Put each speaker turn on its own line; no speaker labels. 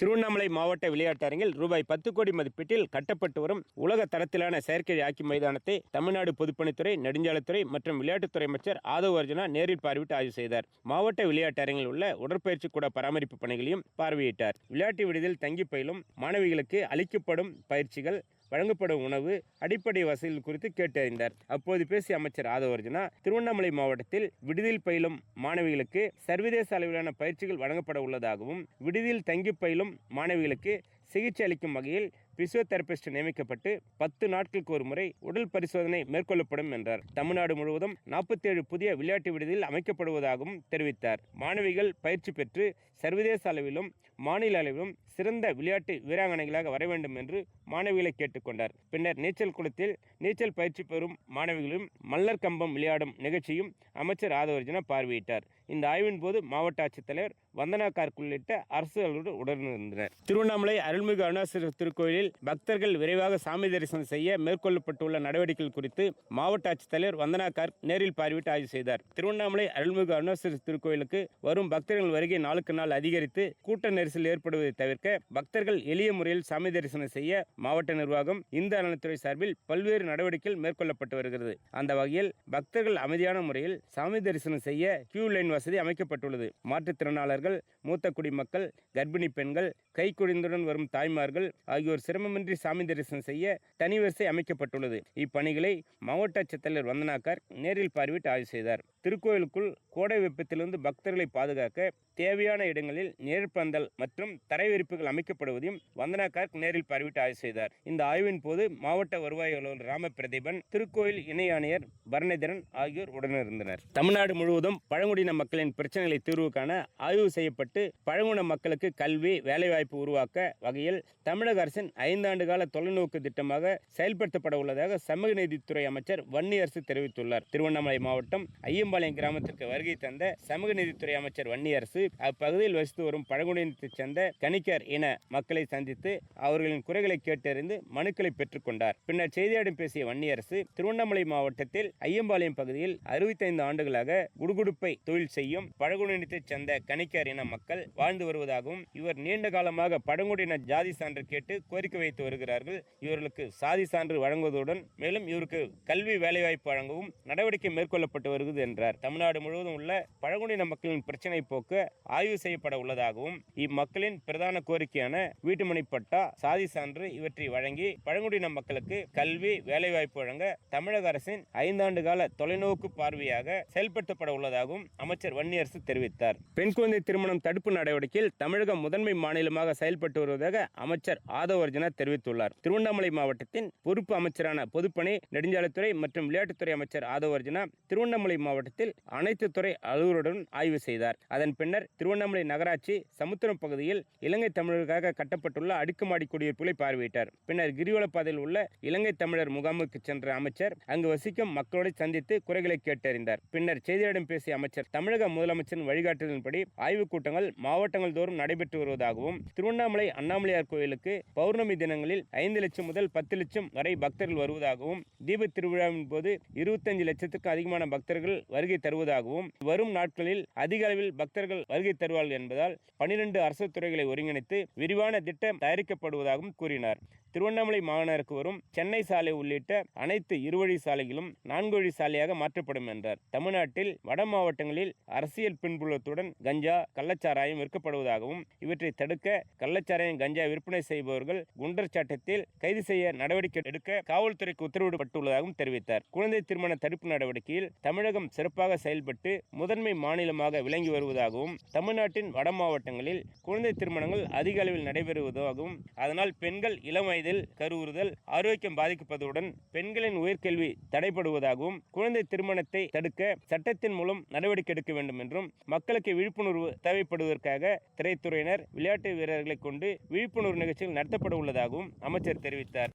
திருவண்ணாமலை மாவட்ட விளையாட்டரங்கில் ரூபாய் 10 கோடி மதிப்பீட்டில் கட்டப்பட்டு வரும் உலக தரத்திலான செயற்கை ஹாக்கி மைதானத்தை தமிழ்நாடு பொதுப்பணித்துறை, நெடுஞ்சாலைத்துறை மற்றும் விளையாட்டுத்துறை அமைச்சர் ஆதவ் அர்ஜுனா நேரில் பார்வையிட்டு ஆய்வு செய்தார். மாவட்ட விளையாட்டரங்கில் உள்ள உடற்பயிற்சி கூட பராமரிப்பு பணிகளையும் பார்வையிட்டார். விளையாட்டு விடுதியில் தங்கி பயிலும் மாணவிகளுக்கு அளிக்கப்படும் பயிற்சிகள், வழங்கப்படும் உணவு, அடிப்படை வசதிகள் குறித்து கேட்டறிந்தார். அப்போது பேசிய அமைச்சர் ஆதவ் அர்ஜுனா, திருவண்ணாமலை மாவட்டத்தில் விடுதியில் பயிலும் மாணவிகளுக்கு சர்வதேச அளவிலான பயிற்சிகள் வழங்கப்பட உள்ளதாகவும், விடுதியில் தங்கி பயிலும் மாணவிகளுக்கு சிகிச்சை அளிக்கும் வகையில் பிசியோதெரபிஸ்ட் நியமிக்கப்பட்டு 10 நாட்களுக்கு ஒரு முறை உடல் பரிசோதனை மேற்கொள்ளப்படும் என்றார். தமிழ்நாடு முழுவதும் 47 புதிய விளையாட்டு விடுதிகள் அமைக்கப்படுவதாகவும் தெரிவித்தார். மாணவிகள் பயிற்சி பெற்று சர்வதேச அளவிலும் மாநில அளவிலும் சிறந்த விளையாட்டு வீராங்கனைகளாக வர வேண்டும் என்று மாணவிகளை கேட்டுக்கொண்டார். பின்னர் நீச்சல் குளத்தில் நீச்சல் பயிற்சி பெறும் மாணவிகளும் மல்லர் கம்பம் விளையாடும் நிகழ்ச்சியும் அமைச்சர் ஆதவ் அர்ஜுனா பார்வையிட்டார். இந்த ஆய்வின் போது மாவட்ட ஆட்சித்தலைவர் வந்தனா கார்க் உள்ளிட்ட அரசு அலுவலர்கள் உடனிருந்தனர். திருவண்ணாமலை அருள்மிகு அருணாச்சலேஸ்வரர் திருக்கோயிலில் பக்தர்கள் விரைவாக சாமி தரிசனம் செய்ய மேற்கொள்ளப்பட்டுள்ள நடவடிக்கைகள் குறித்து மாவட்ட ஆட்சித்தலைவர் வந்தனா கார்க் நேரில் பார்வையிட்டு ஆய்வு செய்தார். திருவண்ணாமலை அருள்மிகு அருணாச்சலேஸ்வரர் திருக்கோயிலுக்கு வரும் பக்தர்கள் வருகை நாளுக்கு நாள் அதிகரித்து கூட்ட நெரிசல் ஏற்படுவதை தவிர்க்க பக்தர்கள் எளிய முறையில் சாமி தரிசனம் செய்ய மாவட்ட நிர்வாகம், இந்து அறநிலையத்துறை சார்பில் பல்வேறு நடவடிக்கைகள் மேற்கொள்ளப்பட்டு வருகிறது. அந்த வகையில் பக்தர்கள் அமைதியான முறையில் சாமி தரிசனம் செய்ய கியூ லைன் வசதி அமைக்கப்பட்டுள்ளது. மாற்றுத்திறனாளர்கள், மூத்த குடிமக்கள், கர்ப்பிணி பெண்கள், கைக்குழந்தையுடன் வரும் தாய்மார்கள் ஆகியோர் சிரமமின்றி சாமி தரிசனம் செய்ய தனி வரிசை அமைக்கப்பட்டுள்ளது. இப்பணிகளை மாவட்ட ஆட்சித்தலைவர் வந்தனா கார்க் நேரில் பார்வையிட்டு ஆய்வு செய்தார். திருக்கோயிலுக்குள் கோடை வெப்பத்திலிருந்து பக்தர்களை பாதுகாக்க தேவையான இடங்களில் நிழற்பந்தல் மற்றும் தரை விரிப்புகள் அமைக்கப்படுவதையும் வந்தனா கார்க் நேரில் பார்வையிட்டு ஆய்வு செய்தார். இந்த ஆய்வின் போது மாவட்ட வருவாய் அலுவலர் ராமபிரதீபன், திருக்கோயில் இணை ஆணையர் பரணிதரன் ஆகியோர் உடனிருந்தனர். தமிழ்நாடு முழுவதும் பழங்குடியின மக்களின் பிரச்சனைகளை தீர்வு காண ஆய்வு செய்யப்பட்டு பழங்குடியின மக்களுக்கு கல்வி, வேலைவாய்ப்பு உருவாக்க வகையில் தமிழக அரசின் 5 ஆண்டு கால தொலைநோக்கு திட்டமாக செயல்படுத்தப்பட உள்ளதாக சமூக நீதித்துறை அமைச்சர் வன்னியரசு தெரிவித்துள்ளார். திருவண்ணாமலை மாவட்டம் ஐயம்பாளையம் கிராமத்திற்கு வருகை தந்த சமூக நீதித்துறை அமைச்சர் வன்னியரசு அப்பகுதியில் வசித்து வரும் பழங்குடியினத்தைச் சேர்ந்த கணிக்கர் இன மக்களை சந்தித்து அவர்களின் குறைகளை கேட்டறிந்து மனுக்களை பெற்றுக் கொண்டார். பின்னர் செய்தியாளர்களிடம் பேசிய வன்னியரசு, திருவண்ணாமலை மாவட்டத்தில் ஐயம்பாளையம் பகுதியில் 65 ஆண்டுகளாக குடுகுடுப்பை தொழில் செய்யும் பழங்குடியினத்தைச் சேர்ந்த கணிக்கர் இன மக்கள் வாழ்ந்து வருவதாகவும், இவர் நீண்ட காலமாக பழங்குடியின ஜாதி சான்று கேட்டு கோரிக்கை வைத்து வருகிறார்கள். இவர்களுக்கு சாதி சான்று வழங்குவதுடன் மேலும் இவருக்கு கல்வி, வேலைவாய்ப்பு வழங்கவும் நடவடிக்கை மேற்கொள்ளப்பட்டு வருகிறது என்றார். தமிழ்நாடு முழுவதும் உள்ள பழங்குடியின மக்களின் பிரச்சினை போக்க ஆய்வு செய்யப்பட உள்ளதாகவும், இம்மக்களின் பிரதான கோரிக்கையான வீட்டுமனை பட்டா, சாதி சான்று இவற்றை வழங்கி பழங்குடியின மக்களுக்கு கல்வி, வேலைவாய்ப்பு வழங்க தமிழக அரசின் 5 ஆண்டு கால தொலைநோக்கு பார்வையாக செயல்படுத்தப்பட உள்ளதாகவும் அமைச்சர் வன்னியரசு தெரிவித்தார். பெண் குழந்தை திருமணம் தடுப்பு நடவடிக்கையில் தமிழகம் முதன்மை மாநிலமாக செயல்பட்டு வருவதாக அமைச்சர் ஆதவ் அர்ஜுனா தெரிவித்துள்ளார். திருவண்ணாமலை மாவட்டத்தின் பொறுப்பு அமைச்சரான பொதுப்பணி, நெடுஞ்சாலைத்துறை மற்றும் விளையாட்டுத்துறை அமைச்சர் ஆதவ் அர்ஜுனா திருவண்ணாமலை மாவட்டத்தில் அனைத்து துறை அலுவலருடன் ஆய்வு செய்தார். அதன் பின்னர் திருவண்ணாமலை நகராட்சி சமுத்திரம் பகுதியில் இலங்கை தமிழருக்காக கட்டப்பட்டுள்ள அடுக்குமாடி குடியிருப்புகளை பார்வையிட்டார். பின்னர் கிரிவலப்பாதையில் உள்ள இலங்கை தமிழர் முகாமுக்கு சென்ற அமைச்சர் அங்கு வசிக்கும் மக்களோடு சந்தித்து குறைகளை கேட்டறிந்தார். பின்னர் செய்தியாளர்களிடம் பேசிய அமைச்சர், தமிழக முதலமைச்சரின் வழிகாட்டுதலின்படி ஆய்வுக் கூட்டங்கள் மாவட்டங்கள் தோறும் நடைபெற்று வருவதாகவும், திருவண்ணாமலை அண்ணாமலையார் கோயிலுக்கு பௌர்ணமி தினங்களில் 5 லட்சம் முதல் 10 லட்சம் வரை பக்தர்கள் வருவதாகவும், தீப திருவிழாவின் போது 25 லட்சத்துக்கு அதிகமான பக்தர்கள் வருகை தருவதாகவும், வரும் நாட்களில் அதிக அளவில் பக்தர்கள் வருகை தருவார்கள் என்பதால் 12 அரசு துறைகளை ஒருங்கிணைத்து விரிவான திட்டம் தயாரிக்கப்படுவதாகவும் கூறினார். திருவண்ணாமலை மாநகருக்கு வரும் சென்னை சாலை உள்ளிட்ட அனைத்து இருவழி சாலைகளும் 4 வழி சாலையாக மாற்றப்படும் என்றார். தமிழ்நாட்டில் வட மாவட்டங்களில் அரசியல் பின்புலத்துடன் கஞ்சா, கள்ளச்சாராயம் விற்கப்படுவதாகவும், இவற்றை தடுக்க கள்ளச்சாராயம், கஞ்சா விற்பனை செய்பவர்கள் குண்டர் சட்டத்தில் கைது செய்ய நடவடிக்கை எடுக்க காவல்துறைக்கு உத்தரவிடப்பட்டுள்ளதாகவும் தெரிவித்தார். குழந்தை திருமண தடுப்பு நடவடிக்கையில் தமிழகம் சிறப்பாக செயல்பட்டு முதன்மை மாநிலமாக விளங்கி வருவதாகவும், தமிழ்நாட்டின் வட மாவட்டங்களில் குழந்தை திருமணங்கள் அதிக அளவில் நடைபெறுவதாகவும், அதனால் பெண்கள் இளம் வயதில் கருவுறுதல், ஆரோக்கியம் பாதிக்கப்படுவதுடன் பெண்களின் உயர்கல்வி தடைபடுவதாகவும், குழந்தை திருமணத்தை தடுக்க சட்டத்தின் மூலம் நடவடிக்கை எடுக்க வேண்டும் என்றும், மக்களுக்கு விழிப்புணர்வு தேவைப்படுவதற்காக திரைத்துறையினர், விளையாட்டு வீரர்களை கொண்டு விழிப்புணர்வு நிகழ்ச்சிகள் நடத்தப்பட உள்ளதாகவும் அமைச்சர் தெரிவித்தார்.